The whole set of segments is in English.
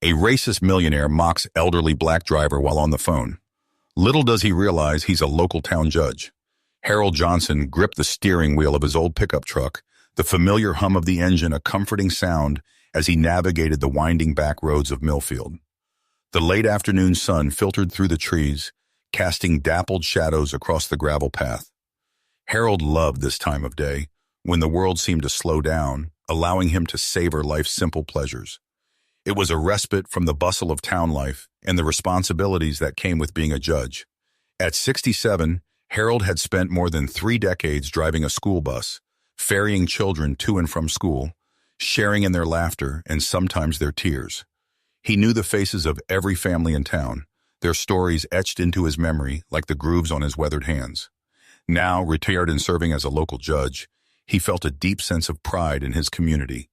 A racist millionaire mocks elderly black driver while on the phone. Little does he realize he's a local town judge. Harold Johnson gripped the steering wheel of his old pickup truck, the familiar hum of the engine a comforting sound as he navigated the winding back roads of Millfield. The late afternoon sun filtered through the trees, casting dappled shadows across the gravel path. Harold loved this time of day, when the world seemed to slow down, allowing him to savor life's simple pleasures. It was a respite from the bustle of town life and the responsibilities that came with being a judge. At 67, Harold had spent more than 3 decades driving a school bus, ferrying children to and from school, sharing in their laughter and sometimes their tears. He knew the faces of every family in town, their stories etched into his memory like the grooves on his weathered hands. Now, retired and serving as a local judge, he felt a deep sense of pride in his community,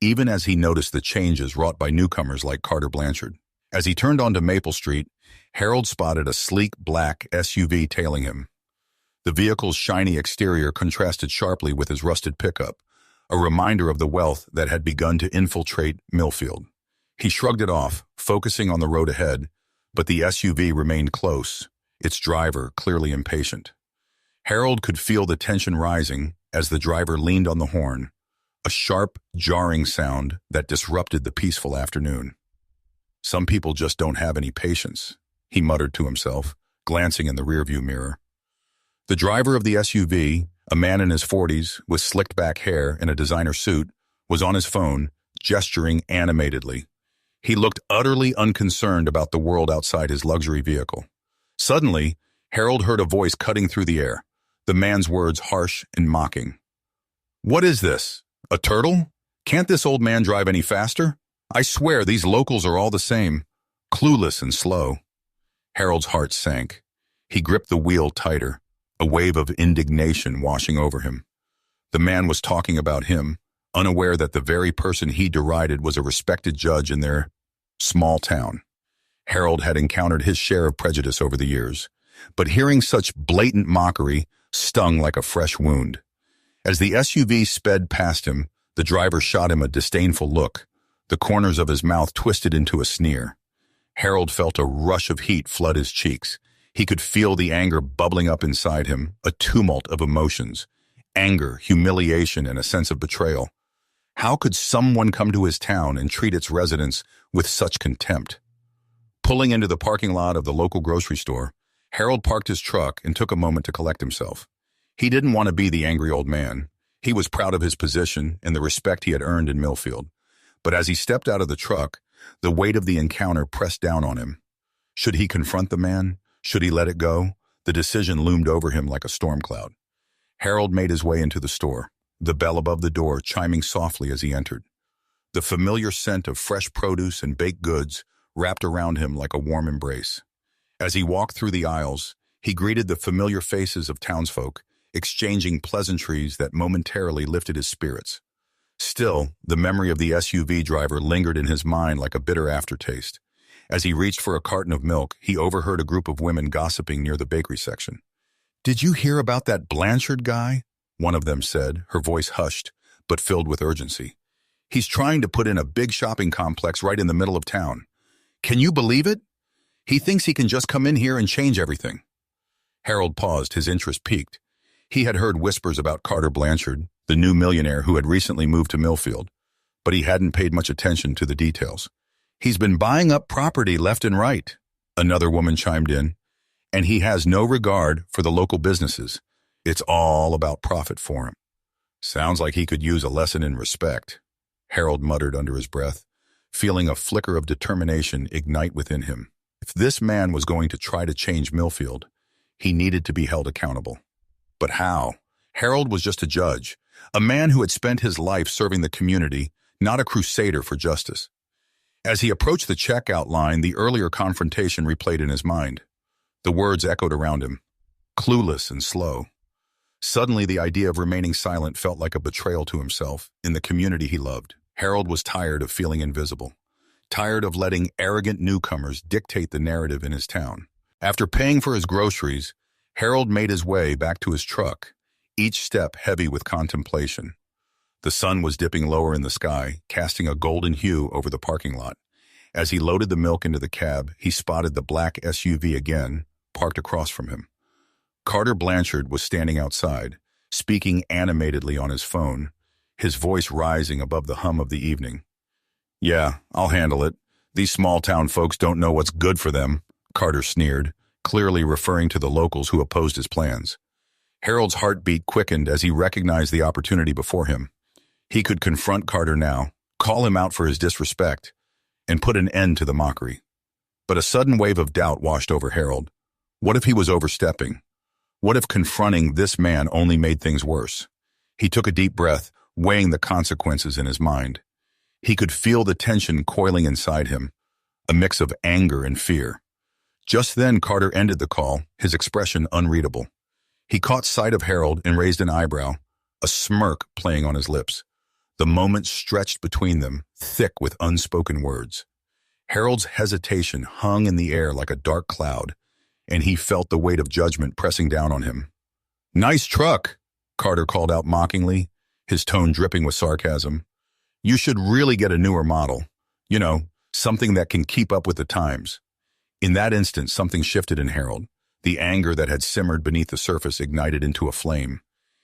even as he noticed the changes wrought by newcomers like Carter Blanchard. As he turned onto Maple Street, Harold spotted a sleek black SUV tailing him. The vehicle's shiny exterior contrasted sharply with his rusted pickup, a reminder of the wealth that had begun to infiltrate Millfield. He shrugged it off, focusing on the road ahead, but the SUV remained close, its driver clearly impatient. Harold could feel the tension rising as the driver leaned on the horn, a sharp, jarring sound that disrupted the peaceful afternoon. Some people just don't have any patience, he muttered to himself, glancing in the rearview mirror. The driver of the SUV, a man in his 40s with slicked back hair and a designer suit, was on his phone, gesturing animatedly. He looked utterly unconcerned about the world outside his luxury vehicle. Suddenly, Harold heard a voice cutting through the air, the man's words harsh and mocking. "What is this? A turtle? Can't this old man drive any faster? I swear these locals are all the same, clueless and slow." Harold's heart sank. He gripped the wheel tighter, a wave of indignation washing over him. The man was talking about him, unaware that the very person he derided was a respected judge in their small town. Harold had encountered his share of prejudice over the years, but hearing such blatant mockery stung like a fresh wound. As the SUV sped past him, the driver shot him a disdainful look, the corners of his mouth twisted into a sneer. Harold felt a rush of heat flood his cheeks. He could feel the anger bubbling up inside him, a tumult of emotions, anger, humiliation, and a sense of betrayal. How could someone come to his town and treat its residents with such contempt? Pulling into the parking lot of the local grocery store, Harold parked his truck and took a moment to collect himself. He didn't want to be the angry old man. He was proud of his position and the respect he had earned in Millfield. But as he stepped out of the truck, the weight of the encounter pressed down on him. Should he confront the man? Should he let it go? The decision loomed over him like a storm cloud. Harold made his way into the store, the bell above the door chiming softly as he entered. The familiar scent of fresh produce and baked goods wrapped around him like a warm embrace. As he walked through the aisles, he greeted the familiar faces of townsfolk, exchanging pleasantries that momentarily lifted his spirits. Still, the memory of the SUV driver lingered in his mind like a bitter aftertaste. As he reached for a carton of milk, he overheard a group of women gossiping near the bakery section. "Did you hear about that Blanchard guy?" one of them said, her voice hushed, but filled with urgency. "He's trying to put in a big shopping complex right in the middle of town. Can you believe it? He thinks he can just come in here and change everything." Harold paused, his interest piqued. He had heard whispers about Carter Blanchard, the new millionaire who had recently moved to Millfield, but he hadn't paid much attention to the details. "He's been buying up property left and right," another woman chimed in, "and he has no regard for the local businesses. It's all about profit for him." "Sounds like he could use a lesson in respect," Harold muttered under his breath, feeling a flicker of determination ignite within him. If this man was going to try to change Millfield, he needed to be held accountable. But how? Harold was just a judge, a man who had spent his life serving the community, not a crusader for justice. As he approached the checkout line, the earlier confrontation replayed in his mind. The words echoed around him, clueless and slow. Suddenly, the idea of remaining silent felt like a betrayal to himself in the community he loved. Harold was tired of feeling invisible, tired of letting arrogant newcomers dictate the narrative in his town. After paying for his groceries, Harold made his way back to his truck, each step heavy with contemplation. The sun was dipping lower in the sky, casting a golden hue over the parking lot. As he loaded the milk into the cab, he spotted the black SUV again, parked across from him. Carter Blanchard was standing outside, speaking animatedly on his phone, his voice rising above the hum of the evening. "Yeah, I'll handle it. These small-town folks don't know what's good for them," Carter sneered, clearly referring to the locals who opposed his plans. Harold's heartbeat quickened as he recognized the opportunity before him. He could confront Carter now, call him out for his disrespect, and put an end to the mockery. But a sudden wave of doubt washed over Harold. What if he was overstepping? What if confronting this man only made things worse? He took a deep breath, weighing the consequences in his mind. He could feel the tension coiling inside him, a mix of anger and fear. Just then, Carter ended the call, his expression unreadable. He caught sight of Harold and raised an eyebrow, a smirk playing on his lips. The moment stretched between them, thick with unspoken words. Harold's hesitation hung in the air like a dark cloud, and he felt the weight of judgment pressing down on him. "Nice truck," Carter called out mockingly, his tone dripping with sarcasm. "You should really get a newer model. You know, something that can keep up with the times." In that instant, something shifted in Harold. The anger that had simmered beneath the surface ignited into a flame.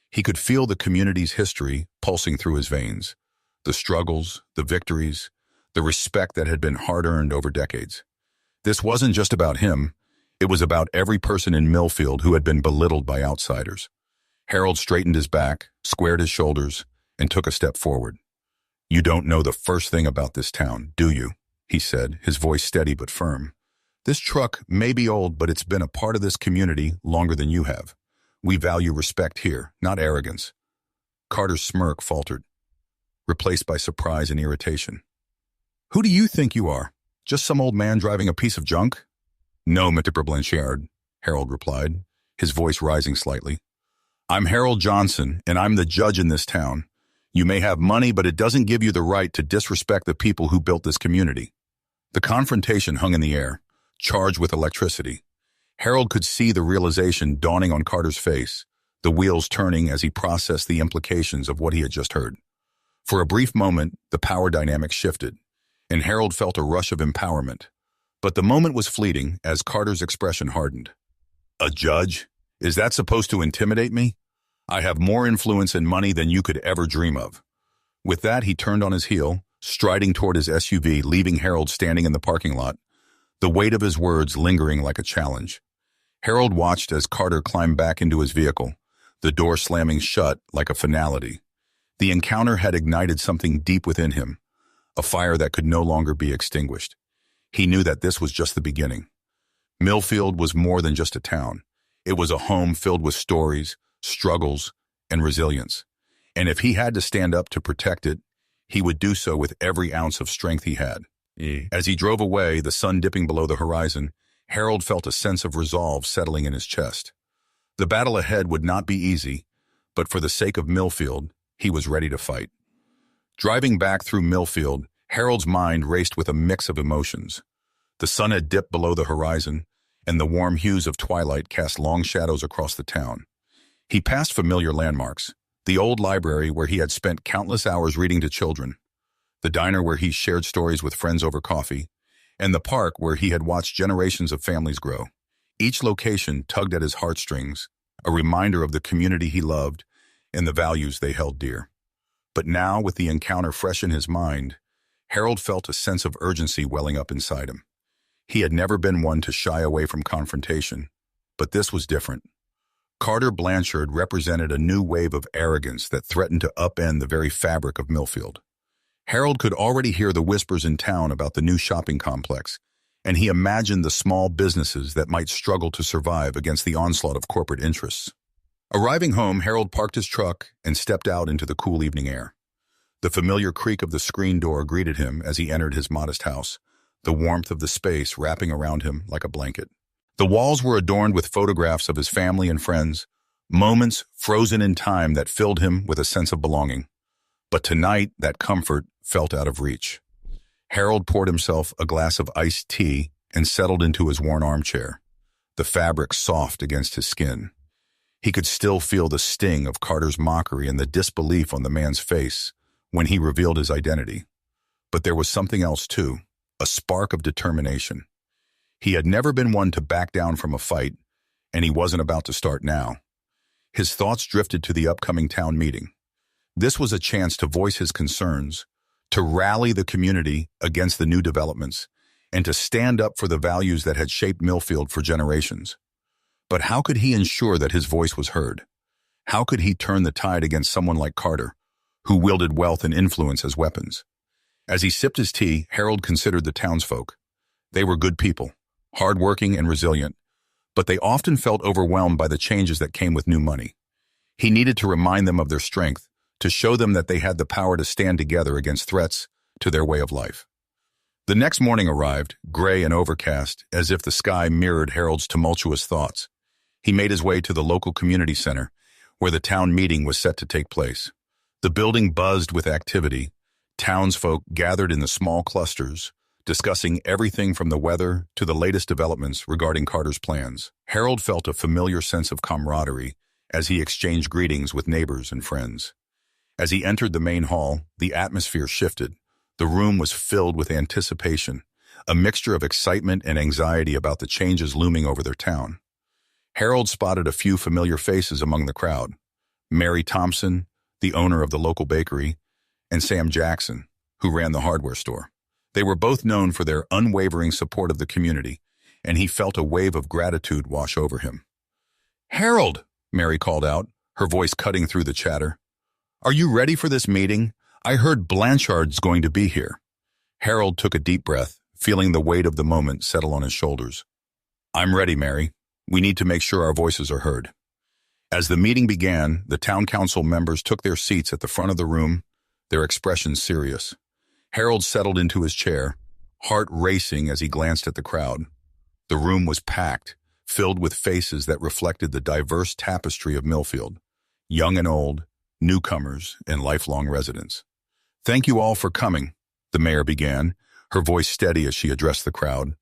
He could feel the community's history pulsing through his veins. The struggles, the victories, the respect that had been hard-earned over decades. This wasn't just about him. It was about every person in Millfield who had been belittled by outsiders. Harold straightened his back, squared his shoulders, and took a step forward. "You don't know the first thing about this town, do you?" he said, his voice steady but firm. "This truck may be old, but it's been a part of this community longer than you have. We value respect here, not arrogance." Carter's smirk faltered, replaced by surprise and irritation. "Who do you think you are? Just some old man driving a piece of junk?" "No, Mr. Blanchard," Harold replied, his voice rising slightly. "I'm Harold Johnson, and I'm the judge in this town. You may have money, but it doesn't give you the right to disrespect the people who built this community." The confrontation hung in the air, charged with electricity. Harold could see the realization dawning on Carter's face, the wheels turning as he processed the implications of what he had just heard. For a brief moment, the power dynamic shifted, and Harold felt a rush of empowerment. But the moment was fleeting as Carter's expression hardened. "A judge? Is that supposed to intimidate me? I have more influence and money than you could ever dream of." With that, he turned on his heel, striding toward his SUV, leaving Harold standing in the parking lot, the weight of his words lingering like a challenge. Harold watched as Carter climbed back into his vehicle, the door slamming shut like a finality. The encounter had ignited something deep within him, a fire that could no longer be extinguished. He knew that this was just the beginning. Millfield was more than just a town. It was a home filled with stories, struggles, and resilience. And if he had to stand up to protect it, he would do so with every ounce of strength he had. As he drove away, the sun dipping below the horizon, Harold felt a sense of resolve settling in his chest. The battle ahead would not be easy, but for the sake of Millfield, he was ready to fight. Driving back through Millfield, Harold's mind raced with a mix of emotions. The sun had dipped below the horizon, and the warm hues of twilight cast long shadows across the town. He passed familiar landmarks, the old library where he had spent countless hours reading to children, the diner where he shared stories with friends over coffee, and the park where he had watched generations of families grow. Each location tugged at his heartstrings, a reminder of the community he loved and the values they held dear. But now, with the encounter fresh in his mind, Harold felt a sense of urgency welling up inside him. He had never been one to shy away from confrontation, but this was different. Carter Blanchard represented a new wave of arrogance that threatened to upend the very fabric of Millfield. Harold could already hear the whispers in town about the new shopping complex, and he imagined the small businesses that might struggle to survive against the onslaught of corporate interests. Arriving home, Harold parked his truck and stepped out into the cool evening air. The familiar creak of the screen door greeted him as he entered his modest house, the warmth of the space wrapping around him like a blanket. The walls were adorned with photographs of his family and friends, moments frozen in time that filled him with a sense of belonging. But tonight, that comfort felt out of reach. Harold poured himself a glass of iced tea and settled into his worn armchair, the fabric soft against his skin. He could still feel the sting of Carter's mockery and the disbelief on the man's face when he revealed his identity. But there was something else too, a spark of determination. He had never been one to back down from a fight, and he wasn't about to start now. His thoughts drifted to the upcoming town meeting. This was a chance to voice his concerns, to rally the community against the new developments, and to stand up for the values that had shaped Millfield for generations. But how could he ensure that his voice was heard? How could he turn the tide against someone like Carter, who wielded wealth and influence as weapons? As he sipped his tea, Harold considered the townsfolk. They were good people, hardworking and resilient, but they often felt overwhelmed by the changes that came with new money. He needed to remind them of their strength, to show them that they had the power to stand together against threats to their way of life. The next morning arrived, gray and overcast, as if the sky mirrored Harold's tumultuous thoughts. He made his way to the local community center, where the town meeting was set to take place. The building buzzed with activity. Townsfolk gathered in the small clusters, discussing everything from the weather to the latest developments regarding Carter's plans. Harold felt a familiar sense of camaraderie as he exchanged greetings with neighbors and friends. As he entered the main hall, the atmosphere shifted. The room was filled with anticipation, a mixture of excitement and anxiety about the changes looming over their town. Harold spotted a few familiar faces among the crowd: Mary Thompson, the owner of the local bakery, and Sam Jackson, who ran the hardware store. They were both known for their unwavering support of the community, and he felt a wave of gratitude wash over him. "Harold," Mary called out, her voice cutting through the chatter. "Are you ready for this meeting? I heard Blanchard's going to be here." Harold took a deep breath, feeling the weight of the moment settle on his shoulders. "I'm ready, Mary. We need to make sure our voices are heard." As the meeting began, the town council members took their seats at the front of the room, their expressions serious. Harold settled into his chair, heart racing as he glanced at the crowd. The room was packed, filled with faces that reflected the diverse tapestry of Millfield, young and old, newcomers, and lifelong residents. "Thank you all for coming," the mayor began, her voice steady as she addressed the crowd.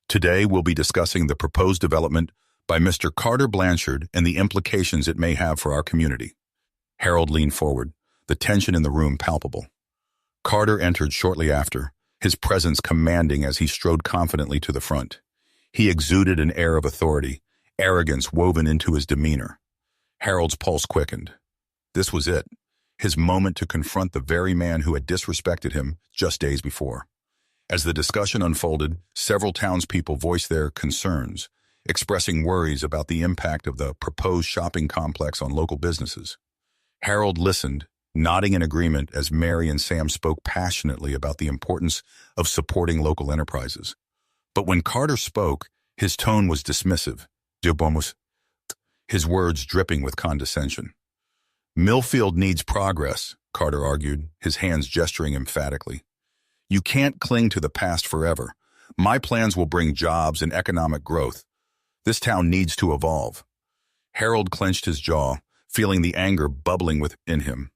"Today we'll be discussing the proposed development by Mr. Carter Blanchard and the implications it may have for our community." Harold leaned forward, the tension in the room palpable. Carter entered shortly after, his presence commanding as he strode confidently to the front. He exuded an air of authority, arrogance woven into his demeanor. Harold's pulse quickened. This was it, his moment to confront the very man who had disrespected him just days before. As the discussion unfolded, several townspeople voiced their concerns, expressing worries about the impact of the proposed shopping complex on local businesses. Harold listened, nodding in agreement as Mary and Sam spoke passionately about the importance of supporting local enterprises. But when Carter spoke, his tone was dismissive, his words dripping with condescension. "Millfield needs progress," Carter argued, his hands gesturing emphatically. "You can't cling to the past forever. My plans will bring jobs and economic growth. This town needs to evolve." Harold clenched his jaw, feeling the anger bubbling within him.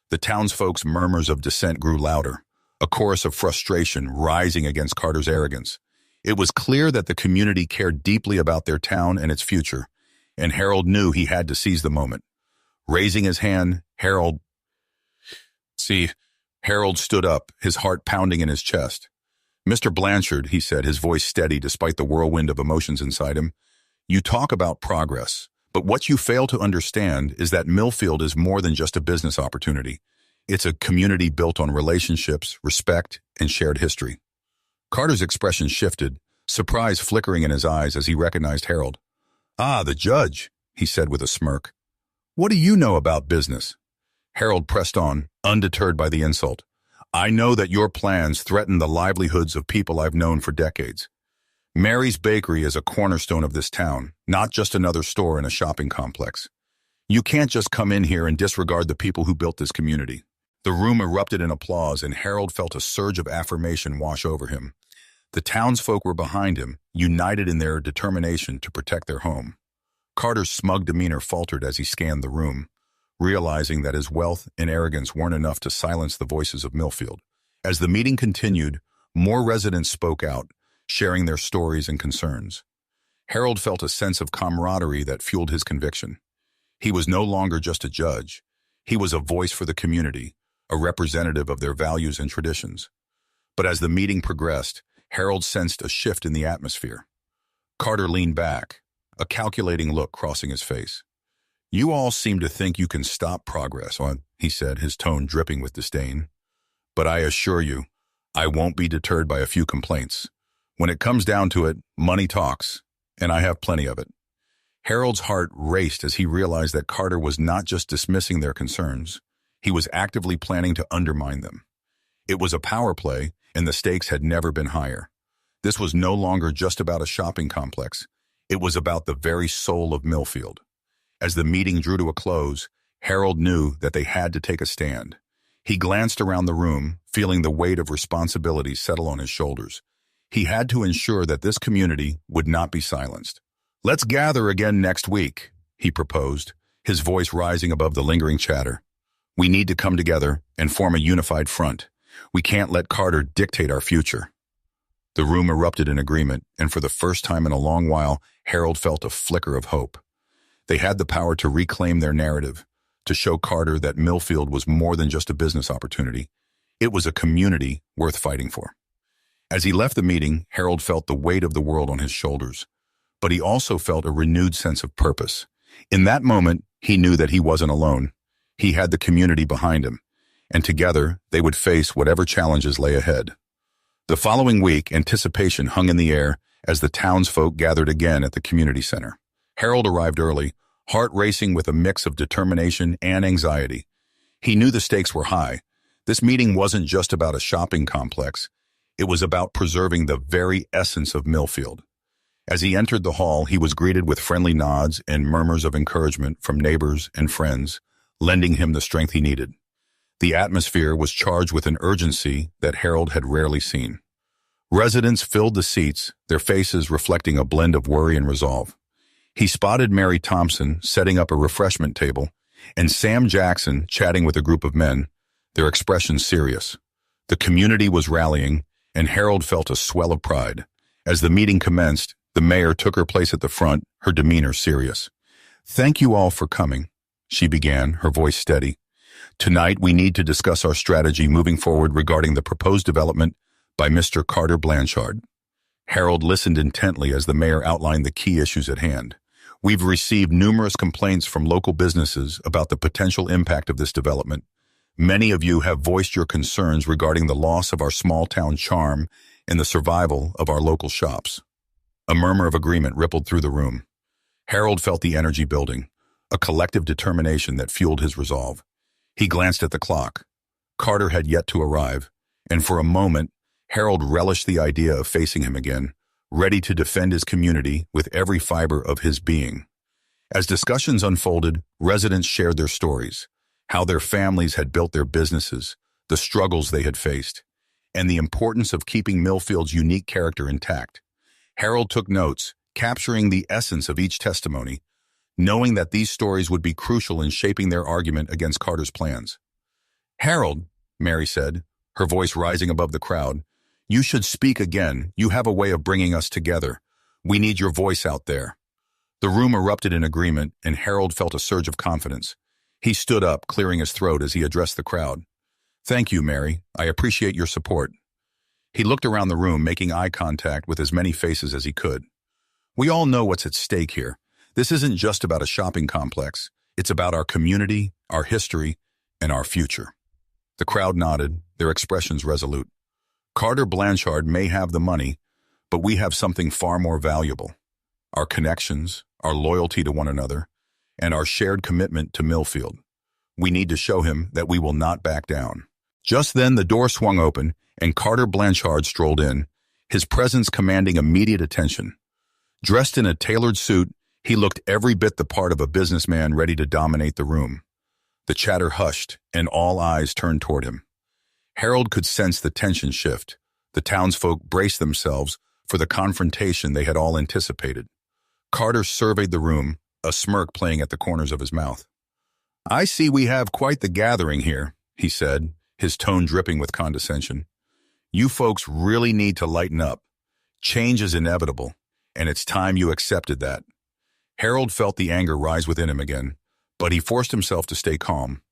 The townsfolk's murmurs of dissent grew louder, a chorus of frustration rising against Carter's arrogance. It was clear that the community cared deeply about their town and its future, and Harold knew he had to seize the moment. Raising his hand, Harold stood up, his heart pounding in his chest. "Mr. Blanchard," he said, his voice steady despite the whirlwind of emotions inside him, "you talk about progress, but what you fail to understand is that Millfield is more than just a business opportunity. It's a community built on relationships, respect, and shared history." Carter's expression shifted, surprise flickering in his eyes as he recognized Harold. "Ah, the judge," he said with a smirk. "What do you know about business?" Harold pressed on, undeterred by the insult. "I know that your plans threaten the livelihoods of people I've known for decades. Mary's Bakery is a cornerstone of this town, not just another store in a shopping complex. You can't just come in here and disregard the people who built this community." The room erupted in applause, and Harold felt a surge of affirmation wash over him. The townsfolk were behind him, united in their determination to protect their home. Carter's smug demeanor faltered as he scanned the room, realizing that his wealth and arrogance weren't enough to silence the voices of Millfield. As the meeting continued, more residents spoke out, sharing their stories and concerns. Harold felt a sense of camaraderie that fueled his conviction. He was no longer just a judge. He was a voice for the community, a representative of their values and traditions. But as the meeting progressed, Harold sensed a shift in the atmosphere. Carter leaned back, a calculating look crossing his face. "You all seem to think you can stop progress," he said, his tone dripping with disdain. "But I assure you, I won't be deterred by a few complaints. When it comes down to it, money talks, and I have plenty of it." Harold's heart raced as he realized that Carter was not just dismissing their concerns, he was actively planning to undermine them. It was a power play, and the stakes had never been higher. This was no longer just about a shopping complex. It was about the very soul of Millfield. As the meeting drew to a close, Harold knew that they had to take a stand. He glanced around the room, feeling the weight of responsibility settle on his shoulders. He had to ensure that this community would not be silenced. "Let's gather again next week," he proposed, his voice rising above the lingering chatter. "We need to come together and form a unified front. We can't let Carter dictate our future." The room erupted in agreement, and for the first time in a long while, Harold felt a flicker of hope. They had the power to reclaim their narrative, to show Carter that Millfield was more than just a business opportunity. It was a community worth fighting for. As he left the meeting, Harold felt the weight of the world on his shoulders, but he also felt a renewed sense of purpose. In that moment, he knew that he wasn't alone. He had the community behind him, and together they would face whatever challenges lay ahead. The following week, anticipation hung in the air as the townsfolk gathered again at the community center. Harold arrived early, heart racing with a mix of determination and anxiety. He knew the stakes were high. This meeting wasn't just about a shopping complex. It was about preserving the very essence of Millfield. As he entered the hall, he was greeted with friendly nods and murmurs of encouragement from neighbors and friends, lending him the strength he needed. The atmosphere was charged with an urgency that Harold had rarely seen. Residents filled the seats, their faces reflecting a blend of worry and resolve. He spotted Mary Thompson setting up a refreshment table, and Sam Jackson chatting with a group of men, their expressions serious. The community was rallying, and Harold felt a swell of pride. As the meeting commenced, the mayor took her place at the front, her demeanor serious. "Thank you all for coming," she began, her voice steady. "Tonight we need to discuss our strategy moving forward regarding the proposed development by Mr. Carter Blanchard." Harold listened intently as the mayor outlined the key issues at hand. "We've received numerous complaints from local businesses about the potential impact of this development. Many of you have voiced your concerns regarding the loss of our small-town charm and the survival of our local shops." A murmur of agreement rippled through the room. Harold felt the energy building, a collective determination that fueled his resolve. He glanced at the clock. Carter had yet to arrive, and for a moment, Harold relished the idea of facing him again, ready to defend his community with every fiber of his being. As discussions unfolded, residents shared their stories, how their families had built their businesses, the struggles they had faced, and the importance of keeping Millfield's unique character intact. Harold took notes, capturing the essence of each testimony, knowing that these stories would be crucial in shaping their argument against Carter's plans. "Harold," Mary said, her voice rising above the crowd, "you should speak again. You have a way of bringing us together. We need your voice out there." The room erupted in agreement, and Harold felt a surge of confidence. He stood up, clearing his throat as he addressed the crowd. "Thank you, Mary. I appreciate your support." He looked around the room, making eye contact with as many faces as he could. "We all know what's at stake here. This isn't just about a shopping complex. It's about our community, our history, and our future." The crowd nodded, their expressions resolute. "Carter Blanchard may have the money, but we have something far more valuable. Our connections, our loyalty to one another, and our shared commitment to Millfield. We need to show him that we will not back down." Just then the door swung open, and Carter Blanchard strolled in, his presence commanding immediate attention. Dressed in a tailored suit, he looked every bit the part of a businessman ready to dominate the room. The chatter hushed, and all eyes turned toward him. Harold could sense the tension shift. The townsfolk braced themselves for the confrontation they had all anticipated. Carter surveyed the room, a smirk playing at the corners of his mouth. "I see we have quite the gathering here," he said, his tone dripping with condescension. "You folks really need to lighten up. Change is inevitable, and it's time you accepted that." Harold felt the anger rise within him again, but he forced himself to stay calm.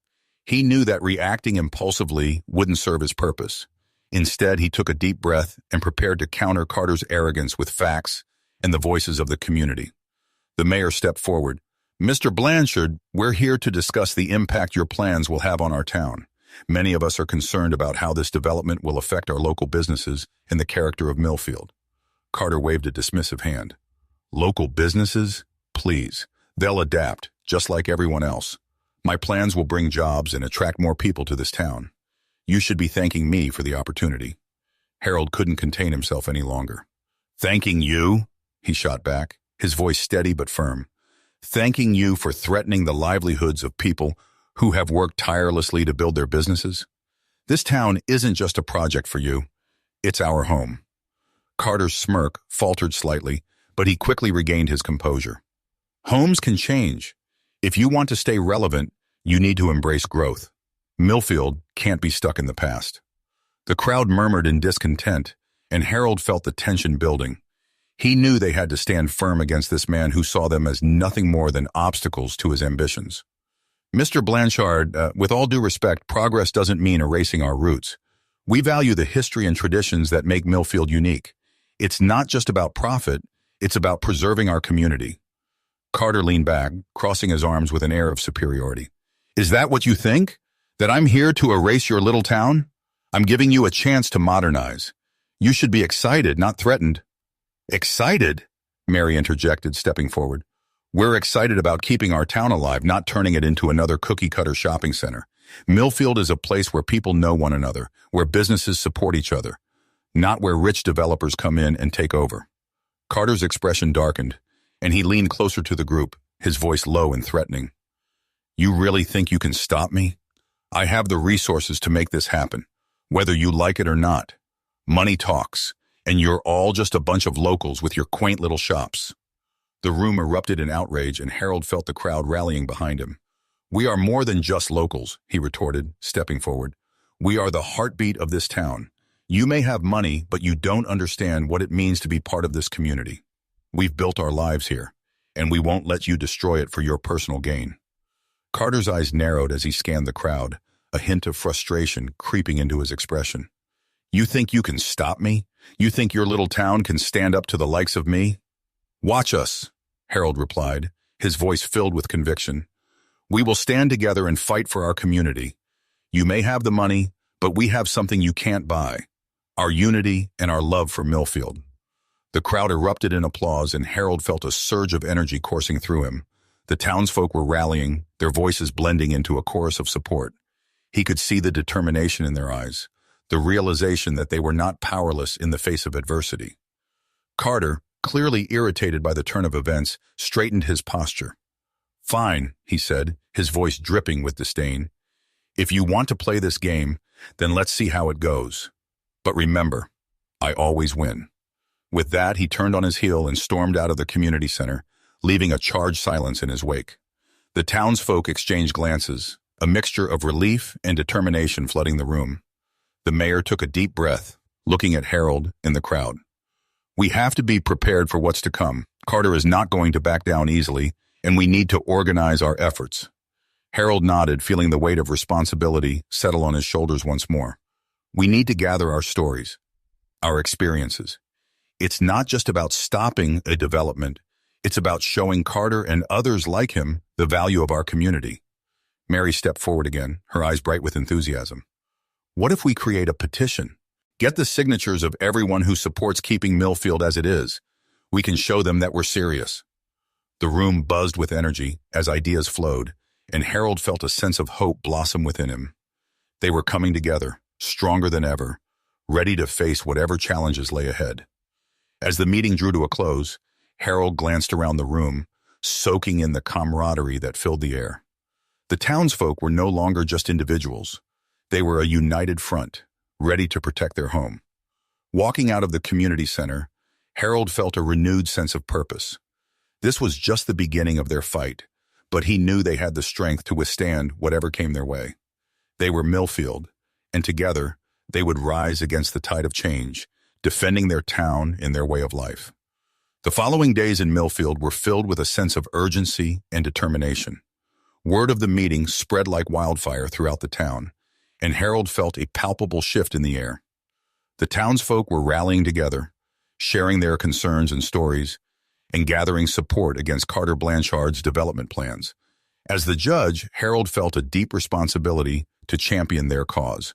He knew that reacting impulsively wouldn't serve his purpose. Instead, he took a deep breath and prepared to counter Carter's arrogance with facts and the voices of the community. The mayor stepped forward. "Mr. Blanchard, we're here to discuss the impact your plans will have on our town. Many of us are concerned about how this development will affect our local businesses and the character of Millfield." Carter waved a dismissive hand. "Local businesses? Please. They'll adapt, just like everyone else. My plans will bring jobs and attract more people to this town. You should be thanking me for the opportunity." Harold couldn't contain himself any longer. "Thanking you?" he shot back, his voice steady but firm. "Thanking you for threatening the livelihoods of people who have worked tirelessly to build their businesses? This town isn't just a project for you. It's our home." Carter's smirk faltered slightly, but he quickly regained his composure. "Homes can change. If you want to stay relevant, you need to embrace growth. Millfield can't be stuck in the past." The crowd murmured in discontent, and Harold felt the tension building. He knew they had to stand firm against this man who saw them as nothing more than obstacles to his ambitions. "Mr. Blanchard, with all due respect, progress doesn't mean erasing our roots. We value the history and traditions that make Millfield unique. It's not just about profit, it's about preserving our community." Carter leaned back, crossing his arms with an air of superiority. "Is that what you think? That I'm here to erase your little town? I'm giving you a chance to modernize. You should be excited, not threatened." "Excited?" Mary interjected, stepping forward. "We're excited about keeping our town alive, not turning it into another cookie-cutter shopping center. Millfield is a place where people know one another, where businesses support each other, not where rich developers come in and take over." Carter's expression darkened, and he leaned closer to the group, his voice low and threatening. "You really think you can stop me? I have the resources to make this happen, whether you like it or not. Money talks, and you're all just a bunch of locals with your quaint little shops." The room erupted in outrage, and Harold felt the crowd rallying behind him. "We are more than just locals," he retorted, stepping forward. "We are the heartbeat of this town. You may have money, but you don't understand what it means to be part of this community. We've built our lives here, and we won't let you destroy it for your personal gain." Carter's eyes narrowed as he scanned the crowd, a hint of frustration creeping into his expression. "You think you can stop me? You think your little town can stand up to the likes of me?" "Watch us," Harold replied, his voice filled with conviction. "We will stand together and fight for our community. You may have the money, but we have something you can't buy: our unity and our love for Millfield." The crowd erupted in applause, and Harold felt a surge of energy coursing through him. The townsfolk were rallying, their voices blending into a chorus of support. He could see the determination in their eyes, the realization that they were not powerless in the face of adversity. Carter, clearly irritated by the turn of events, straightened his posture. "Fine," he said, his voice dripping with disdain. "If you want to play this game, then let's see how it goes. But remember, I always win." With that, he turned on his heel and stormed out of the community center, leaving a charged silence in his wake. The townsfolk exchanged glances, a mixture of relief and determination flooding the room. The mayor took a deep breath, looking at Harold and the crowd. "We have to be prepared for what's to come. Carter is not going to back down easily, and we need to organize our efforts." Harold nodded, feeling the weight of responsibility settle on his shoulders once more. "We need to gather our stories, our experiences. It's not just about stopping a development. It's about showing Carter and others like him the value of our community." Mary stepped forward again, her eyes bright with enthusiasm. "What if we create a petition? Get the signatures of everyone who supports keeping Millfield as it is. We can show them that we're serious." The room buzzed with energy as ideas flowed, and Harold felt a sense of hope blossom within him. They were coming together, stronger than ever, ready to face whatever challenges lay ahead. As the meeting drew to a close, Harold glanced around the room, soaking in the camaraderie that filled the air. The townsfolk were no longer just individuals. They were a united front, ready to protect their home. Walking out of the community center, Harold felt a renewed sense of purpose. This was just the beginning of their fight, but he knew they had the strength to withstand whatever came their way. They were Millfield, and together they would rise against the tide of change, defending their town and their way of life. The following days in Millfield were filled with a sense of urgency and determination. Word of the meeting spread like wildfire throughout the town, and Harold felt a palpable shift in the air. The townsfolk were rallying together, sharing their concerns and stories, and gathering support against Carter Blanchard's development plans. As the judge, Harold felt a deep responsibility to champion their cause,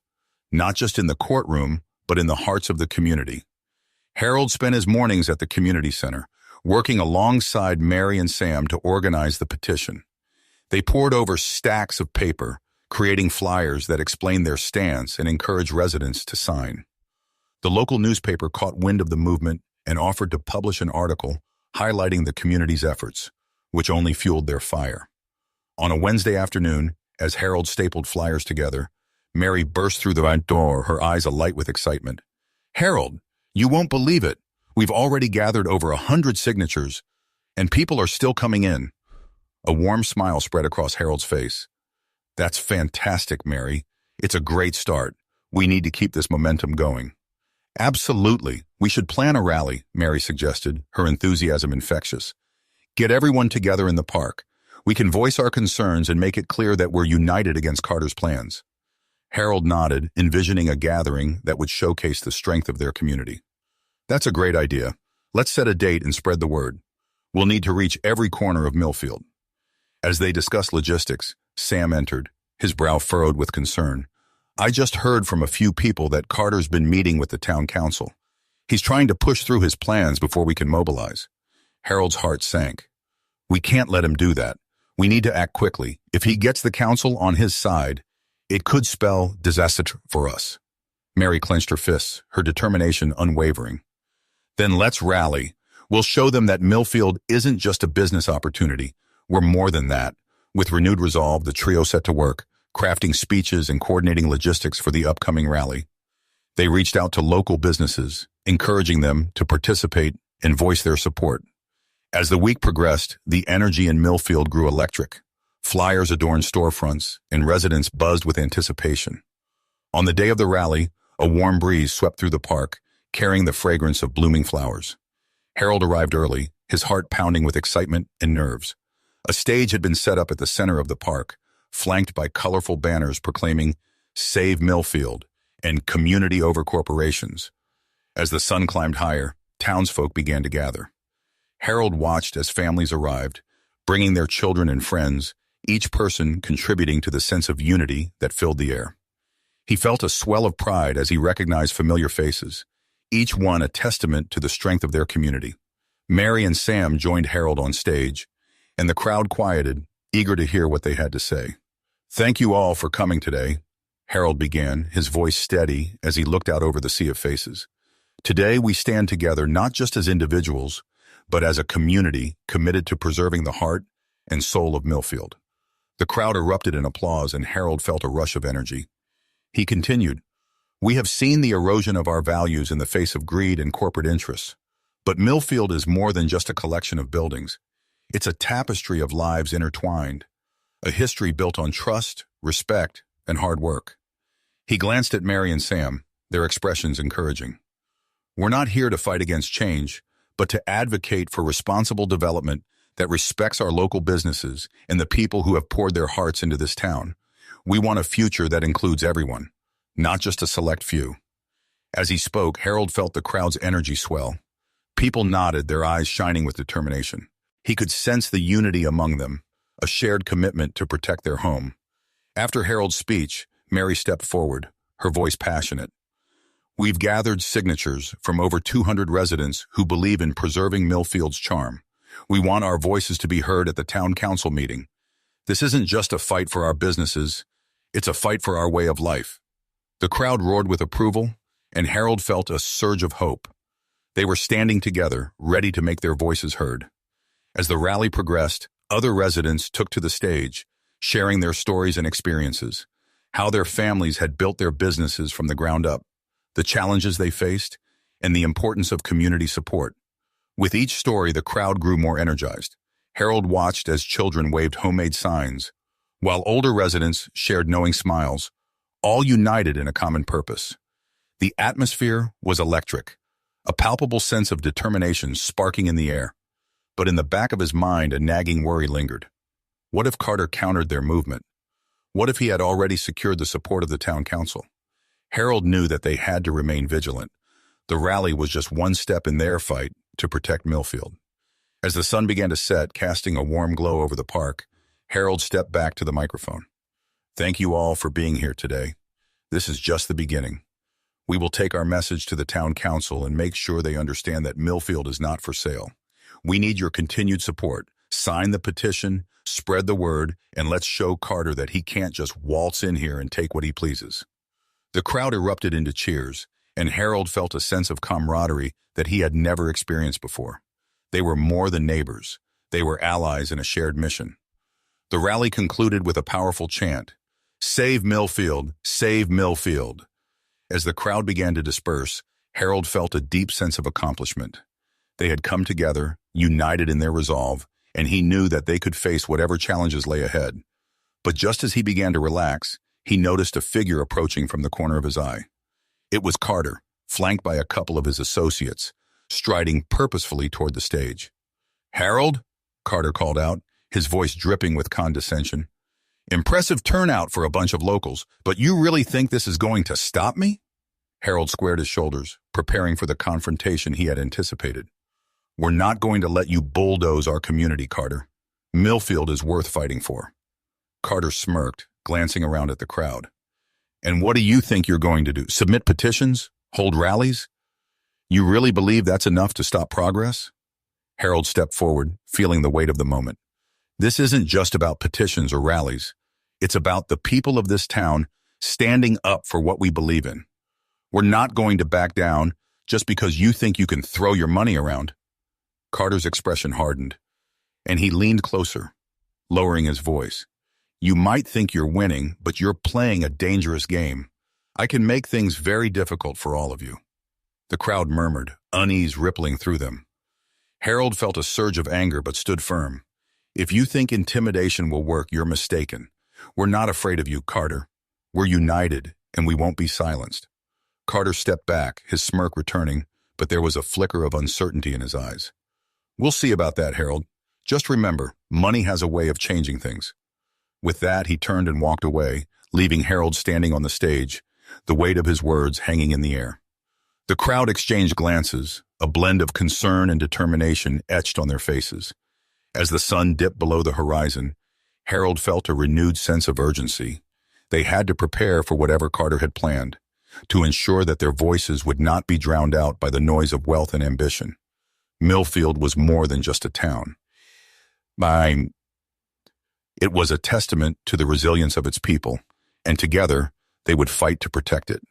not just in the courtroom, but in the hearts of the community. Harold spent his mornings at the community center, working alongside Mary and Sam to organize the petition. They pored over stacks of paper, creating flyers that explained their stance and encouraged residents to sign. The local newspaper caught wind of the movement and offered to publish an article highlighting the community's efforts, which only fueled their fire. On a Wednesday afternoon, as Harold stapled flyers together, Mary burst through the front door, her eyes alight with excitement. "Harold, you won't believe it. We've already gathered over 100 signatures, and people are still coming in." A warm smile spread across Harold's face. "That's fantastic, Mary. It's a great start. We need to keep this momentum going." "Absolutely. We should plan a rally," Mary suggested, her enthusiasm infectious. "Get everyone together in the park. We can voice our concerns and make it clear that we're united against Carter's plans." Harold nodded, envisioning a gathering that would showcase the strength of their community. "That's a great idea. Let's set a date and spread the word. We'll need to reach every corner of Millfield." As they discussed logistics, Sam entered, his brow furrowed with concern. "I just heard from a few people that Carter's been meeting with the town council. He's trying to push through his plans before we can mobilize." Harold's heart sank. "We can't let him do that. We need to act quickly. If he gets the council on his side, it could spell disaster for us." Mary clenched her fists, her determination unwavering. "Then let's rally. We'll show them that Millfield isn't just a business opportunity. We're more than that." With renewed resolve, the trio set to work, crafting speeches and coordinating logistics for the upcoming rally. They reached out to local businesses, encouraging them to participate and voice their support. As the week progressed, the energy in Millfield grew electric. Flyers adorned storefronts, and residents buzzed with anticipation. On the day of the rally, a warm breeze swept through the park, carrying the fragrance of blooming flowers. Harold arrived early, his heart pounding with excitement and nerves. A stage had been set up at the center of the park, flanked by colorful banners proclaiming "Save Millfield" and "Community over Corporations." As the sun climbed higher, townsfolk began to gather. Harold watched as families arrived, bringing their children and friends, each person contributing to the sense of unity that filled the air. He felt a swell of pride as he recognized familiar faces, each one a testament to the strength of their community. Mary and Sam joined Harold on stage, and the crowd quieted, eager to hear what they had to say. "Thank you all for coming today," Harold began, his voice steady as he looked out over the sea of faces. "Today we stand together not just as individuals, but as a community committed to preserving the heart and soul of Millfield." The crowd erupted in applause, and Harold felt a rush of energy. He continued, "We have seen the erosion of our values in the face of greed and corporate interests. But Millfield is more than just a collection of buildings. It's a tapestry of lives intertwined, a history built on trust, respect, and hard work." He glanced at Mary and Sam, their expressions encouraging. "We're not here to fight against change, but to advocate for responsible development that respects our local businesses and the people who have poured their hearts into this town. We want a future that includes everyone, not just a select few." As he spoke, Harold felt the crowd's energy swell. People nodded, their eyes shining with determination. He could sense the unity among them, a shared commitment to protect their home. After Harold's speech, Mary stepped forward, her voice passionate. "We've gathered signatures from over 200 residents who believe in preserving Millfield's charm. We want our voices to be heard at the town council meeting. This isn't just a fight for our businesses, it's a fight for our way of life." The crowd roared with approval, and Harold felt a surge of hope. They were standing together, ready to make their voices heard. As the rally progressed, other residents took to the stage, sharing their stories and experiences, how their families had built their businesses from the ground up, the challenges they faced, and the importance of community support. With each story, the crowd grew more energized. Harold watched as children waved homemade signs, while older residents shared knowing smiles, all united in a common purpose. The atmosphere was electric, a palpable sense of determination sparking in the air. But in the back of his mind, a nagging worry lingered. What if Carter countered their movement? What if he had already secured the support of the town council? Harold knew that they had to remain vigilant. The rally was just one step in their fight to protect Millfield. As the sun began to set, casting a warm glow over the park, Harold stepped back to the microphone. "Thank you all for being here today. This is just the beginning. We will take our message to the town council and make sure they understand that Millfield is not for sale. We need your continued support. Sign the petition, spread the word, and let's show Carter that he can't just waltz in here and take what he pleases." The crowd erupted into cheers, and Harold felt a sense of camaraderie that he had never experienced before. They were more than neighbors. They were allies in a shared mission. The rally concluded with a powerful chant, "Save Millfield! Save Millfield!" As the crowd began to disperse, Harold felt a deep sense of accomplishment. They had come together, united in their resolve, and he knew that they could face whatever challenges lay ahead. But just as he began to relax, he noticed a figure approaching from the corner of his eye. It was Carter, flanked by a couple of his associates, striding purposefully toward the stage. "Harold," Carter called out, his voice dripping with condescension. "Impressive turnout for a bunch of locals, but you really think this is going to stop me?" Harold squared his shoulders, preparing for the confrontation he had anticipated. "We're not going to let you bulldoze our community, Carter. Millfield is worth fighting for." Carter smirked, glancing around at the crowd. "And what do you think you're going to do? Submit petitions? Hold rallies? You really believe that's enough to stop progress?" Harold stepped forward, feeling the weight of the moment. "This isn't just about petitions or rallies. It's about the people of this town standing up for what we believe in. We're not going to back down just because you think you can throw your money around." Carter's expression hardened, and he leaned closer, lowering his voice. "You might think you're winning, but you're playing a dangerous game. I can make things very difficult for all of you." The crowd murmured, unease rippling through them. Harold felt a surge of anger but stood firm. "If you think intimidation will work, you're mistaken. We're not afraid of you, Carter. We're united, and we won't be silenced." Carter stepped back, his smirk returning, but there was a flicker of uncertainty in his eyes. "We'll see about that, Harold. Just remember, money has a way of changing things." With that, he turned and walked away, leaving Harold standing on the stage, the weight of his words hanging in the air. The crowd exchanged glances, a blend of concern and determination etched on their faces. As the sun dipped below the horizon, Harold felt a renewed sense of urgency. They had to prepare for whatever Carter had planned, to ensure that their voices would not be drowned out by the noise of wealth and ambition. Millfield was more than just a town. It was a testament to the resilience of its people, and together they would fight to protect it.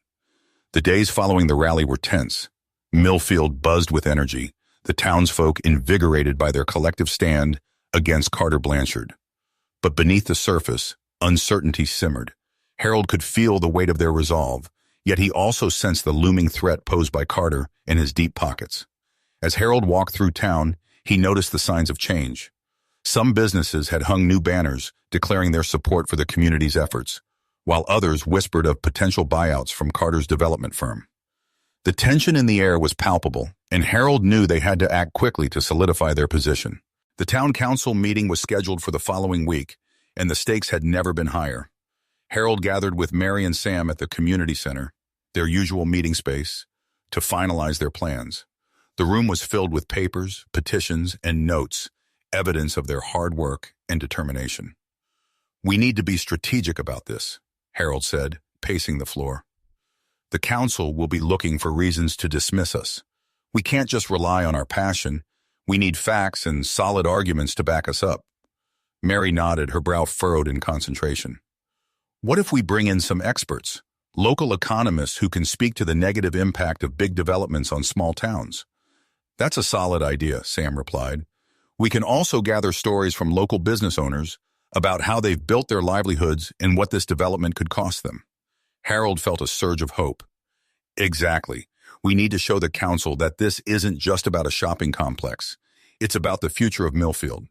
The days following the rally were tense. Millfield buzzed with energy, the townsfolk invigorated by their collective stand against Carter Blanchard. But beneath the surface, uncertainty simmered. Harold could feel the weight of their resolve, yet he also sensed the looming threat posed by Carter in his deep pockets. As Harold walked through town, he noticed the signs of change. Some businesses had hung new banners declaring their support for the community's efforts, while others whispered of potential buyouts from Carter's development firm. The tension in the air was palpable, and Harold knew they had to act quickly to solidify their position. The town council meeting was scheduled for the following week, and the stakes had never been higher. Harold gathered with Mary and Sam at the community center, their usual meeting space, to finalize their plans. The room was filled with papers, petitions, and notes, evidence of their hard work and determination. "We need to be strategic about this," Harold said, pacing the floor. "The council will be looking for reasons to dismiss us. We can't just rely on our passion. We need facts and solid arguments to back us up." Mary nodded, her brow furrowed in concentration. "What if we bring in some experts, local economists who can speak to the negative impact of big developments on small towns?" "That's a solid idea," Sam replied. "We can also gather stories from local business owners about how they've built their livelihoods and what this development could cost them." Harold felt a surge of hope. "Exactly. We need to show the council that this isn't just about a shopping complex. It's about the future of Millfield.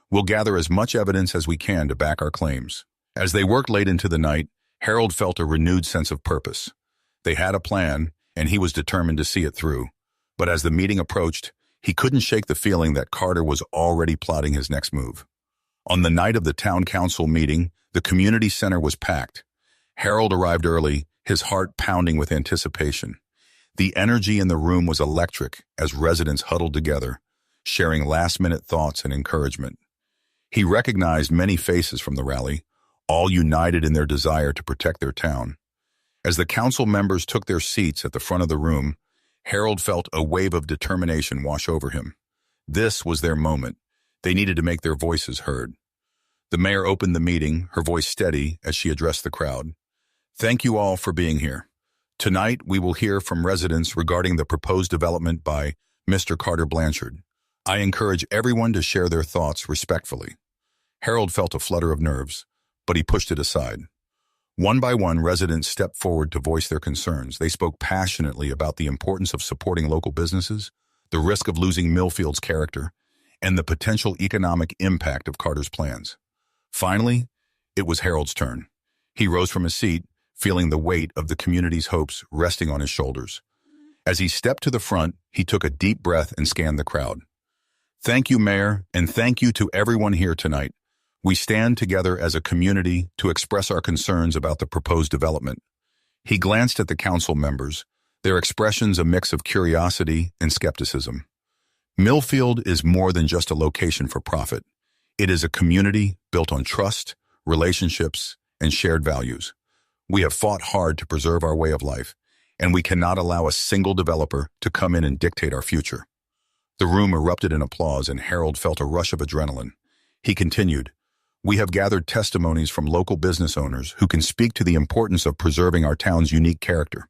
We'll gather as much evidence as we can to back our claims." As they worked late into the night, Harold felt a renewed sense of purpose. They had a plan, and he was determined to see it through. But as the meeting approached, he couldn't shake the feeling that Carter was already plotting his next move. On the night of the town council meeting, the community center was packed. Harold arrived early, his heart pounding with anticipation. The energy in the room was electric as residents huddled together, sharing last-minute thoughts and encouragement. He recognized many faces from the rally, all united in their desire to protect their town. As the council members took their seats at the front of the room, Harold felt a wave of determination wash over him. This was their moment. They needed to make their voices heard. The mayor opened the meeting, her voice steady as she addressed the crowd. Thank you all for being here. Tonight, we will hear from residents regarding the proposed development by Mr. Carter Blanchard. I encourage everyone to share their thoughts respectfully. Harold felt a flutter of nerves, but he pushed it aside. One by one, residents stepped forward to voice their concerns. They spoke passionately about the importance of supporting local businesses, the risk of losing Millfield's character, and the potential economic impact of Carter's plans. Finally, it was Harold's turn. He rose from his seat, feeling the weight of the community's hopes resting on his shoulders. As he stepped to the front, he took a deep breath and scanned the crowd. Thank you, Mayor, and thank you to everyone here tonight. We stand together as a community to express our concerns about the proposed development. He glanced at the council members, their expressions a mix of curiosity and skepticism. Millfield is more than just a location for profit. It is a community built on trust, relationships, and shared values. We have fought hard to preserve our way of life, and we cannot allow a single developer to come in and dictate our future. The room erupted in applause, and Harold felt a rush of adrenaline. He continued, We have gathered testimonies from local business owners who can speak to the importance of preserving our town's unique character.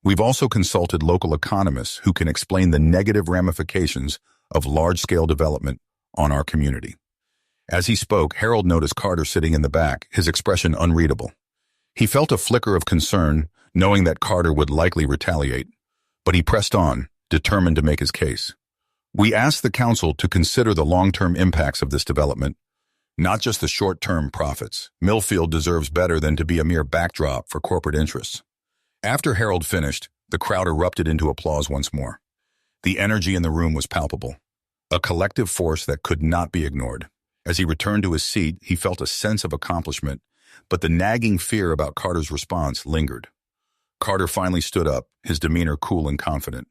We've also consulted local economists who can explain the negative ramifications of large-scale development on our community. As he spoke, Harold noticed Carter sitting in the back, his expression unreadable. He felt a flicker of concern, knowing that Carter would likely retaliate, but he pressed on, determined to make his case. We asked the council to consider the long-term impacts of this development, not just the short-term profits. Millfield deserves better than to be a mere backdrop for corporate interests. After Harold finished, the crowd erupted into applause once more. The energy in the room was palpable, a collective force that could not be ignored. As he returned to his seat, he felt a sense of accomplishment, but the nagging fear about Carter's response lingered. Carter finally stood up, his demeanor cool and confident.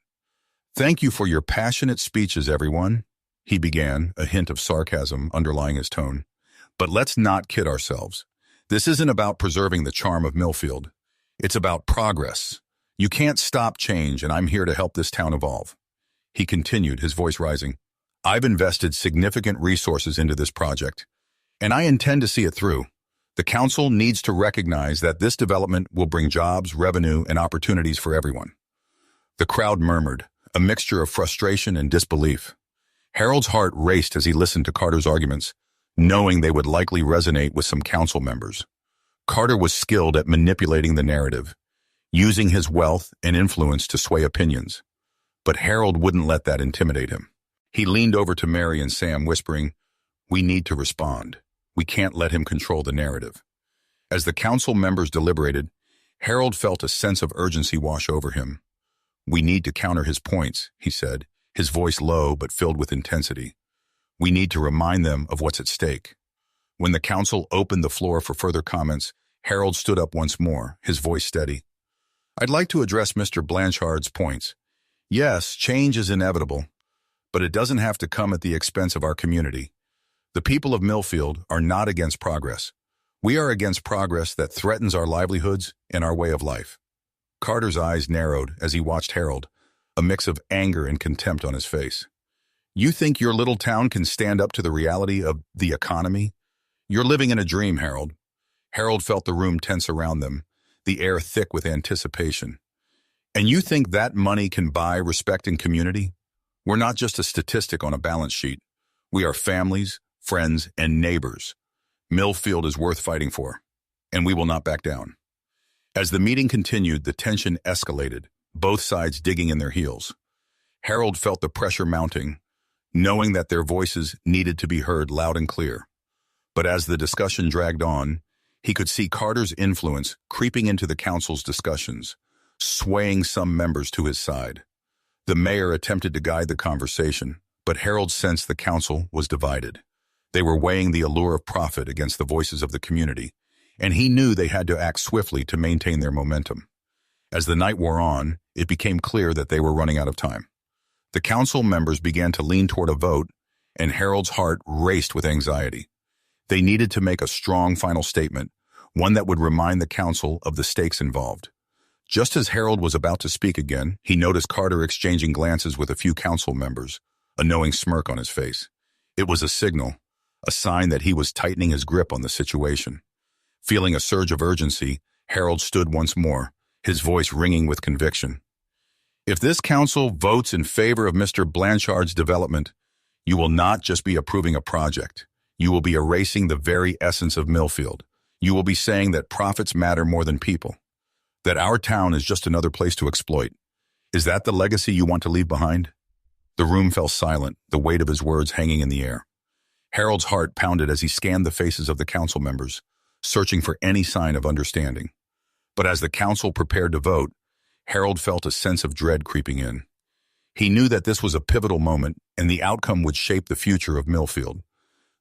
Thank you for your passionate speeches, everyone, he began, a hint of sarcasm underlying his tone. But let's not kid ourselves. This isn't about preserving the charm of Millfield. It's about progress. You can't stop change, and I'm here to help this town evolve. He continued, his voice rising. I've invested significant resources into this project, and I intend to see it through. The council needs to recognize that this development will bring jobs, revenue, and opportunities for everyone. The crowd murmured, a mixture of frustration and disbelief. Harold's heart raced as he listened to Carter's arguments, knowing they would likely resonate with some council members. Carter was skilled at manipulating the narrative, using his wealth and influence to sway opinions. But Harold wouldn't let that intimidate him. He leaned over to Mary and Sam, whispering, We need to respond. We can't let him control the narrative. As the council members deliberated, Harold felt a sense of urgency wash over him. We need to counter his points, he said, his voice low but filled with intensity. We need to remind them of what's at stake. When the council opened the floor for further comments, Harold stood up once more, his voice steady. I'd like to address Mr. Blanchard's points. Yes, change is inevitable, but it doesn't have to come at the expense of our community. The people of Millfield are not against progress. We are against progress that threatens our livelihoods and our way of life. Carter's eyes narrowed as he watched Harold, a mix of anger and contempt on his face. You think your little town can stand up to the reality of the economy? You're living in a dream, Harold. Harold felt the room tense around them, the air thick with anticipation. And you think that money can buy respect and community? We're not just a statistic on a balance sheet. We are families, friends, and neighbors. Millfield is worth fighting for, and we will not back down. As the meeting continued, the tension escalated, both sides digging in their heels. Harold felt the pressure mounting, knowing that their voices needed to be heard loud and clear. But as the discussion dragged on, he could see Carter's influence creeping into the council's discussions, swaying some members to his side. The mayor attempted to guide the conversation, but Harold sensed the council was divided. They were weighing the allure of profit against the voices of the community, and he knew they had to act swiftly to maintain their momentum. As the night wore on, it became clear that they were running out of time. The council members began to lean toward a vote, and Harold's heart raced with anxiety. They needed to make a strong final statement, one that would remind the council of the stakes involved. Just as Harold was about to speak again, he noticed Carter exchanging glances with a few council members, a knowing smirk on his face. It was a signal, a sign that he was tightening his grip on the situation. Feeling a surge of urgency, Harold stood once more, his voice ringing with conviction. If this council votes in favor of Mr. Blanchard's development, you will not just be approving a project. You will be erasing the very essence of Millfield. You will be saying that profits matter more than people, that our town is just another place to exploit. Is that the legacy you want to leave behind? The room fell silent, the weight of his words hanging in the air. Harold's heart pounded as he scanned the faces of the council members, searching for any sign of understanding. But as the council prepared to vote, Harold felt a sense of dread creeping in. He knew that this was a pivotal moment, and the outcome would shape the future of Millfield.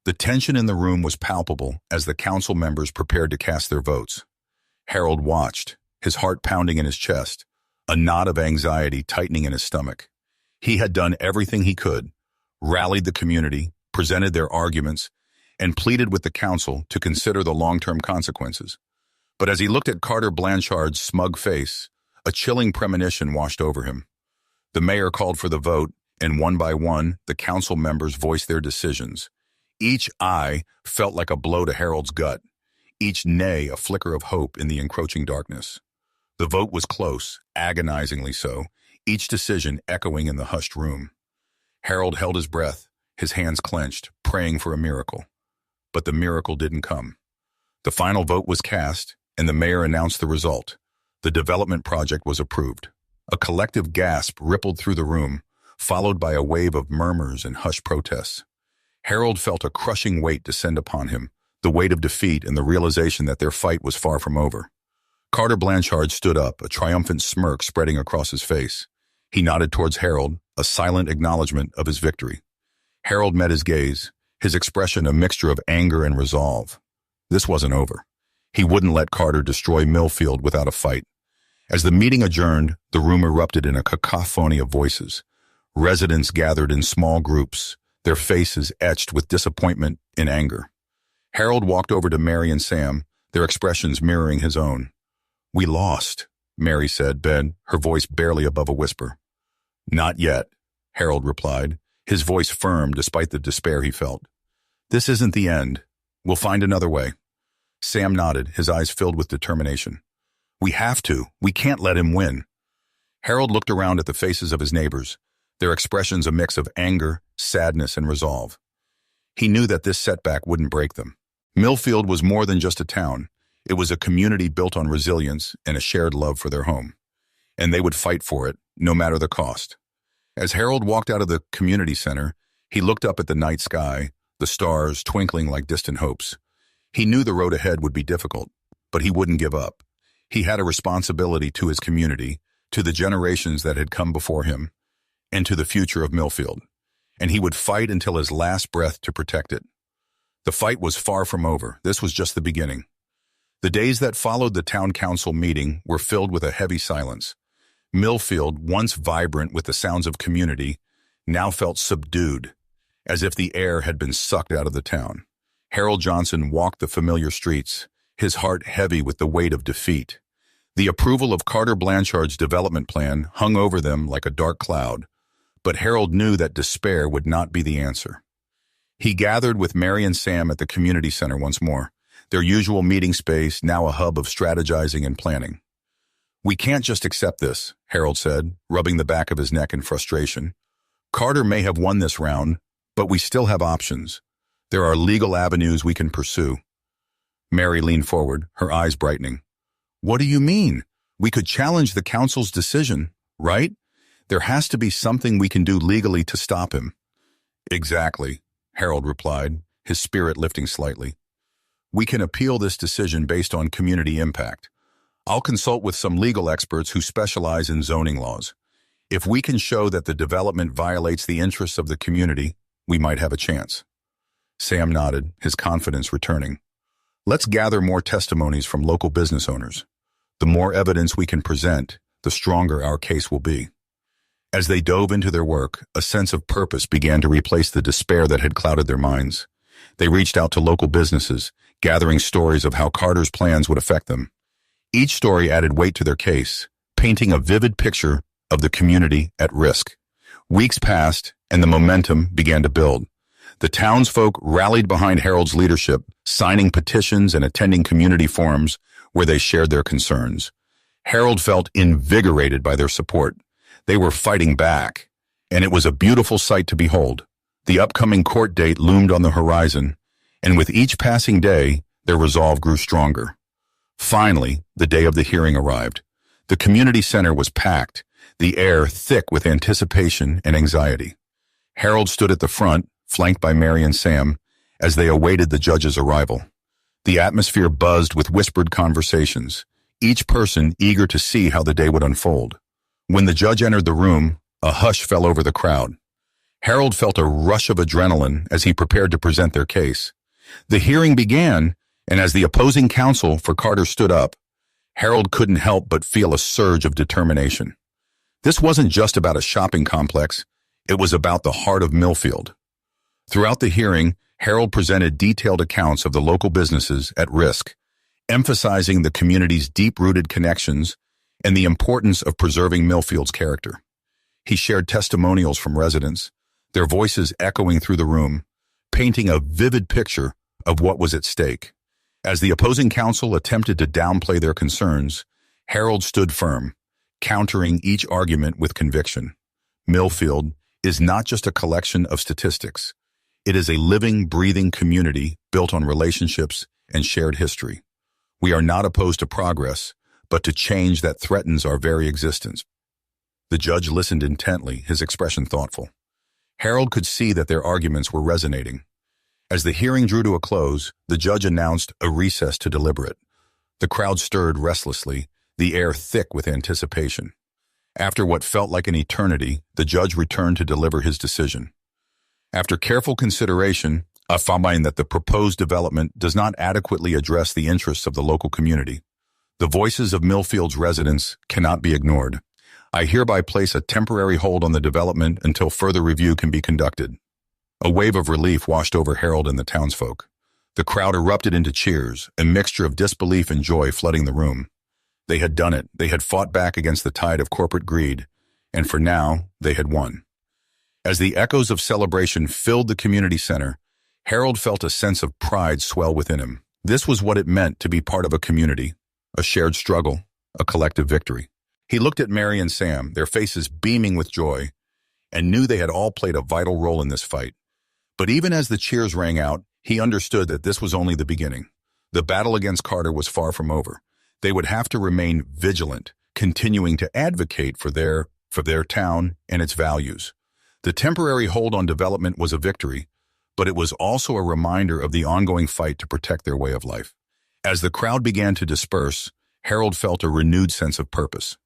The tension in the room was palpable as the council members prepared to cast their votes. Harold watched, his heart pounding in his chest, a knot of anxiety tightening in his stomach. He had done everything he could, rallied the community, presented their arguments, and pleaded with the council to consider the long-term consequences. But as he looked at Carter Blanchard's smug face, a chilling premonition washed over him. The mayor called for the vote, and one by one, the council members voiced their decisions. Each aye felt like a blow to Harold's gut, each nay a flicker of hope in the encroaching darkness. The vote was close, agonizingly so, each decision echoing in the hushed room. Harold held his breath, his hands clenched, praying for a miracle. But the miracle didn't come. The final vote was cast, and the mayor announced the result. The development project was approved. A collective gasp rippled through the room, followed by a wave of murmurs and hushed protests. Harold felt a crushing weight descend upon him, the weight of defeat and the realization that their fight was far from over. Carter Blanchard stood up, a triumphant smirk spreading across his face. He nodded towards Harold, a silent acknowledgement of his victory. Harold met his gaze, his expression a mixture of anger and resolve. This wasn't over. He wouldn't let Carter destroy Millfield without a fight. As the meeting adjourned, the room erupted in a cacophony of voices. Residents gathered in small groups, their faces etched with disappointment and anger. Harold walked over to Mary and Sam, their expressions mirroring his own. "We lost," Mary said, her voice barely above a whisper. "Not yet," Harold replied, his voice firm despite the despair he felt. "This isn't the end. We'll find another way." Sam nodded, his eyes filled with determination. "We have to. We can't let him win." Harold looked around at the faces of his neighbors, their expressions a mix of anger, sadness, and resolve. He knew that this setback wouldn't break them. Millfield was more than just a town. It was a community built on resilience and a shared love for their home. And they would fight for it, no matter the cost. As Harold walked out of the community center, he looked up at the night sky, the stars twinkling like distant hopes. He knew the road ahead would be difficult, but he wouldn't give up. He had a responsibility to his community, to the generations that had come before him, and to the future of Millfield. And he would fight until his last breath to protect it. The fight was far from over. This was just the beginning. The days that followed the town council meeting were filled with a heavy silence. Millfield, once vibrant with the sounds of community, now felt subdued, as if the air had been sucked out of the town. Harold Johnson walked the familiar streets, his heart heavy with the weight of defeat. The approval of Carter Blanchard's development plan hung over them like a dark cloud, but Harold knew that despair would not be the answer. He gathered with Mary and Sam at the community center once more, their usual meeting space now a hub of strategizing and planning. "We can't just accept this," Harold said, rubbing the back of his neck in frustration. "Carter may have won this round, but we still have options. There are legal avenues we can pursue." Mary leaned forward, her eyes brightening. "What do you mean? We could challenge the council's decision, right? There has to be something we can do legally to stop him." "Exactly," Harold replied, his spirit lifting slightly. "We can appeal this decision based on community impact. I'll consult with some legal experts who specialize in zoning laws. If we can show that the development violates the interests of the community, we might have a chance." Sam nodded, his confidence returning. "Let's gather more testimonies from local business owners. The more evidence we can present, the stronger our case will be. As they dove into their work, a sense of purpose began to replace the despair that had clouded their minds. They reached out to local businesses, gathering stories of how Carter's plans would affect them. Each story added weight to their case, painting a vivid picture of the community at risk. Weeks passed, and the momentum began to build. The townsfolk rallied behind Harold's leadership, signing petitions and attending community forums where they shared their concerns. Harold felt invigorated by their support. They were fighting back, and it was a beautiful sight to behold. The upcoming court date loomed on the horizon, and with each passing day, their resolve grew stronger. Finally, the day of the hearing arrived. The community center was packed, the air thick with anticipation and anxiety. Harold stood at the front, flanked by Mary and Sam, as they awaited the judge's arrival. The atmosphere buzzed with whispered conversations, each person eager to see how the day would unfold. When the judge entered the room, a hush fell over the crowd. Harold felt a rush of adrenaline as he prepared to present their case. The hearing began, and as the opposing counsel for Carter stood up, Harold couldn't help but feel a surge of determination. This wasn't just about a shopping complex, it was about the heart of Millfield. Throughout the hearing, Harold presented detailed accounts of the local businesses at risk, emphasizing the community's deep-rooted connections and the importance of preserving Millfield's character. He shared testimonials from residents, their voices echoing through the room, painting a vivid picture of what was at stake. As the opposing counsel attempted to downplay their concerns, Harold stood firm, countering each argument with conviction. Millfield is not just a collection of statistics. It is a living, breathing community built on relationships and shared history. We are not opposed to progress, but to change that threatens our very existence. The judge listened intently, his expression thoughtful. Harold could see that their arguments were resonating. As the hearing drew to a close, the judge announced a recess to deliberate. The crowd stirred restlessly, the air thick with anticipation. After what felt like an eternity, the judge returned to deliver his decision. After careful consideration, I find that the proposed development does not adequately address the interests of the local community. The voices of Millfield's residents cannot be ignored. I hereby place a temporary hold on the development until further review can be conducted. A wave of relief washed over Harold and the townsfolk. The crowd erupted into cheers, a mixture of disbelief and joy flooding the room. They had done it. They had fought back against the tide of corporate greed, and for now, they had won. As the echoes of celebration filled the community center, Harold felt a sense of pride swell within him. This was what it meant to be part of a community, a shared struggle, a collective victory. He looked at Mary and Sam, their faces beaming with joy, and knew they had all played a vital role in this fight. But even as the cheers rang out, he understood that this was only the beginning. The battle against Carter was far from over. They would have to remain vigilant, continuing to advocate for their town and its values. The temporary hold on development was a victory, but it was also a reminder of the ongoing fight to protect their way of life. As the crowd began to disperse, Harold felt a renewed sense of purpose.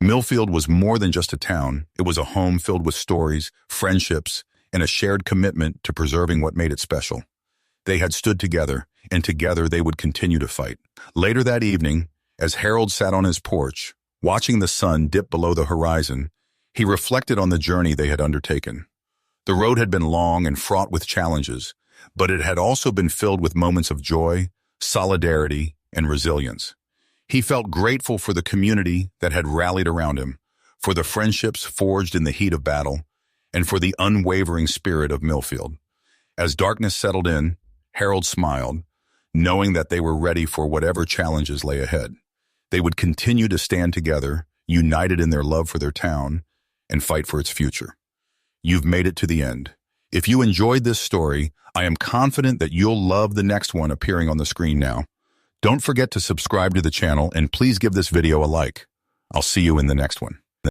Millfield was more than just a town. It was a home filled with stories, friendships, and a shared commitment to preserving what made it special. They had stood together, and together they would continue to fight. Later that evening, as Harold sat on his porch, watching the sun dip below the horizon, he reflected on the journey they had undertaken. The road had been long and fraught with challenges, but it had also been filled with moments of joy, solidarity, and resilience. He felt grateful for the community that had rallied around him, for the friendships forged in the heat of battle, and for the unwavering spirit of Millfield. As darkness settled in, Harold smiled, knowing that they were ready for whatever challenges lay ahead. They would continue to stand together, united in their love for their town, and fight for its future. You've made it to the end. If you enjoyed this story, I am confident that you'll love the next one appearing on the screen now. Don't forget to subscribe to the channel and please give this video a like. I'll see you in the next one.